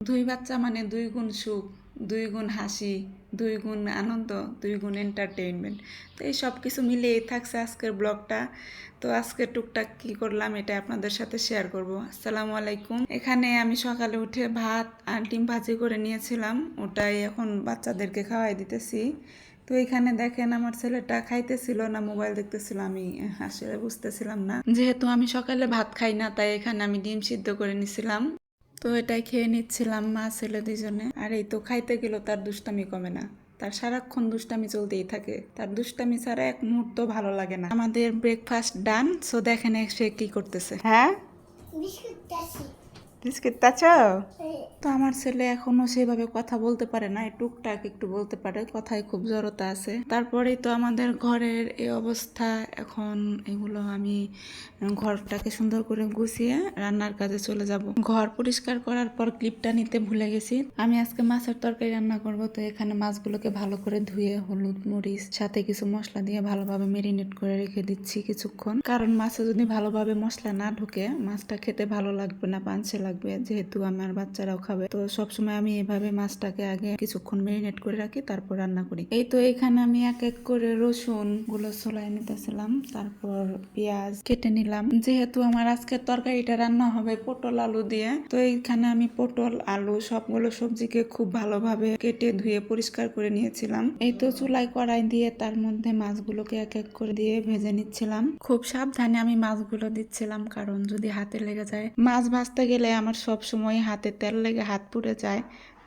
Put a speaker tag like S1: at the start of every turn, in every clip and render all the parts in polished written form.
S1: দুই বাচ্চা মানে দুই গুণ সুখ, দুই গুণ হাসি, দুই গুণ আনন্দ, দুই গুণ এন্টারটেইনমেন্ট। তো এই সব কিছু মিলিয়েই থাকছে আজকের ব্লগটা। তো আজকে টুকটাক কি করলাম এটা আপনাদের সাথে শেয়ার করব। আসসালামু আলাইকুম। এখানে আমি সকালে উঠে ভাত আর ডিম ভাজি করে নিয়েছিলাম, ওটাই এখন বাচ্চাদেরকে খাওয়াই দিতেছি। তো এখানে দেখেন আমার ছেলেটা খাইতেছিল না মোবাইল দেখতেছিল, আমি আসলে বুঝতেছিলাম না। যেহেতু আমি সকালে ভাত খাই না, তাই এখানে আমি ডিম সিদ্ধ করে নিছিলাম। তো এটাই খেয়ে নিচ্ছিলাম মা ছেলে দুজনে। আর এই তো খাইতে গেলেও তার দুষ্টামি কমে না, তার সারাক্ষণ দুষ্টামি চলতেই থাকে, তার দুষ্টামি ছাড়া এক মুহূর্ত ভালো লাগে না। আমাদের ব্রেকফাস্ট ডান। সো দেখেন সে কি করতেছে। হ্যাঁ, বিস্কিট চাচ্ছো? তো আমার ছেলে এখনো সেভাবে কথা বলতে পারে না, টুকটাক একটু বলতে পারে, কথায় খুব জড়তা আছে। তারপরেই তো আমাদের ঘরের এই অবস্থা। এখন এগুলো আমি ঘরটাকে সুন্দর করে গুছিয়ে রান্নার কাজে চলে যাব। ঘর পরিষ্কার করার পর ক্লিপটা নিতে ভুলে গেছি। আমি আজকে মাছের তরকারি রান্না করব। তো এখানে মাছগুলোকে ভালো করে ধুয়ে হলুদ মরিচ সাথে কিছু মশলা দিয়ে ভালোভাবে মেরিনেট করে রেখে দিচ্ছি কিছুক্ষণ, কারণ মাছে যদি ভালোভাবে মশলা না ঢুকে মাছটা খেতে ভালো লাগবে না, পাঞ্চে লাগবে। যেহেতু আমার বাচ্চারাও খাবে, তো সবসময় আমি এভাবে মাছটাকে আগে কিছুক্ষণ মেরিনেট করে রাখি, তারপর রান্না করি। এই তো এখানে আমি এক এক করে রসুন গুলো চুলায় নিতেছিলাম, তারপর পেঁয়াজ কেটে নিলাম। যেহেতু আমার আজকের তরকারিটা রান্না হবে পটল আলু দিয়ে, তো এইখানে আমি পটল আলু সবগুলো সবজিকে খুব ভালোভাবে কেটে ধুয়ে পরিষ্কার করে নিয়েছিলাম। এই তো চুলায় কড়াই দিয়ে তার মধ্যে মাছগুলোকে এক এক করে দিয়ে ভেজে নিচ্ছিলাম। খুব সাবধানে আমি মাছগুলো দিচ্ছিলাম, কারণ যদি হাতে লেগে যায়। মাছ ভাজতে গেলে আমার সব সময় হাতে তেল লেগে হাত পুড়ে যায়,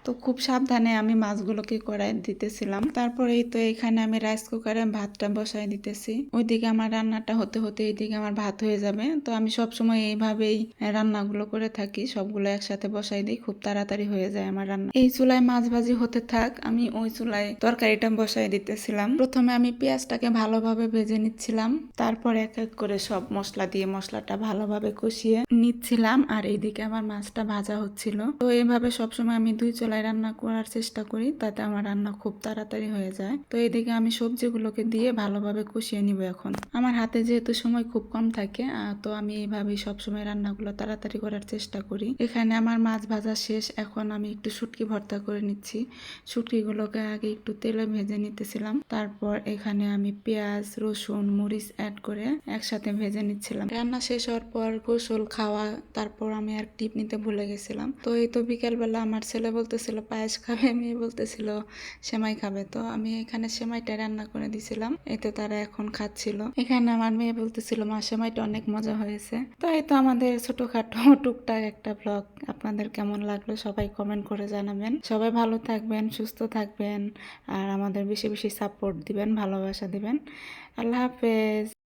S1: তো খুব সাবধানে আমি মাছগুলোকে কড়াই দিতেছিলাম। তারপরে এই তো এখানে আমি রাইস কুকারে ভাতটা বসাই দিতেছি। ওইদিকে আমার রান্নাটা হতে হতে এইদিকে আমার ভাত হয়ে যাবে। তো আমি সব সময় এইভাবেই রান্নাগুলো করে থাকি, সবগুলো একসাথে বসাই দিই, খুব তাড়াতাড়ি হয়ে যায় আমার রান্না। এই চুলায় মাছ ভাজি হতে থাক, আমি ওই চুলায় তরকারিটা বসাই দিতেছিলাম। প্রথমে আমি পেঁয়াজটাকে ভালোভাবে ভেজে নিচ্ছিলাম, তারপর এক এক করে সব মশলা দিয়ে মশলাটা ভালোভাবে কষিয়ে নিচ্ছিলাম, আর এইদিকে আমার মাছটা ভাজা হচ্ছিল। তো এইভাবে সবসময় আমি দুই চুলায় রান্না করার চেষ্টা করি, তাতে আমার রান্না খুব তাড়াতাড়ি হয়ে যায়। তো এইদিকে আমি সবজিগুলোকে দিয়ে ভালোভাবে কষিয়ে নিব। এখন আমার হাতে যেহেতু সময় খুব কম থাকে, তো আমি এইভাবেই সবসময় রান্নাগুলো তাড়াতাড়ি করার চেষ্টা করি। এখানে আমার মাছ ভাজা শেষ, এখন আমি একটু শুটকি ভর্তা করে নিচ্ছি। শুটকিগুলোকে আগে একটু তেলে ভেজে নিতেছিলাম, তারপর এখানে আমি পেঁয়াজ রসুন মরিচ অ্যাড করে একসাথে ভেজে নিচ্ছিলাম। রান্না শেষ হওয়ার পর গোসল খাওয়া, তারপর আমি আর টিপ নিতে ভুলে গেছিলাম। তো এই তো বিকেলবেলা আমার ছেলে বলতেছিল পায়েস খাবে, মেয়ে বলতেছিল সেমাই খাবে, তো আমি এখানে সেমাইটা রান্না করে দিছিলাম। এই তো তারা এখন খাচ্ছিল। এখানে আমার মেয়ে বলতেছিল মা সেমাইটা অনেক মজা হয়েছে। তো এই তো আমাদের ছোটখাটো টুকটাক একটা ব্লগ। আপনাদের কেমন লাগলো সবাই কমেন্ট করে জানাবেন। সবাই ভালো থাকবেন, সুস্থ থাকবেন, আর আমাদের বেশি বেশি সাপোর্ট দিবেন, ভালোবাসা দিবেন। আল্লাহ হাফেজ।